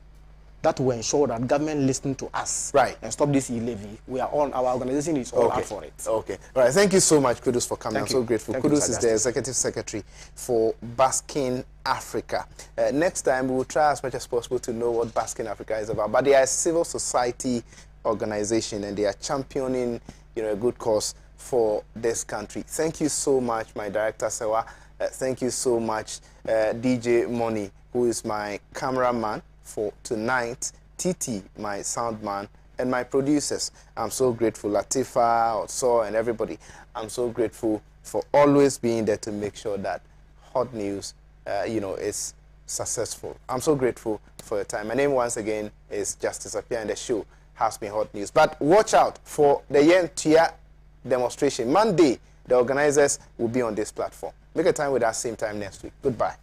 that will ensure that government listen to us, right, and stop this Elevy. We are all, our organization is all out for it. Okay. All right. Thank you so much, Kudus, for coming. I'm so grateful. Kudus is the Executive Secretary for Basking Africa. Next time, we will try as much as possible to know what Basking Africa is about. But they are a civil society organization, and they are championing, a good cause for this country. Thank you so much, my director, Sewa. Thank you so much, DJ Money, who is my cameraman for tonight, TT, my sound man, and my producers. I'm so grateful, Latifa, Otso, and everybody. I'm so grateful for always being there to make sure that hot news, is successful. I'm so grateful for your time. My name once again is Justice Appiah, and the show has been Hot News. But watch out for the Yentia demonstration. Monday, the organizers will be on this platform. Make a time with us same time next week. Goodbye.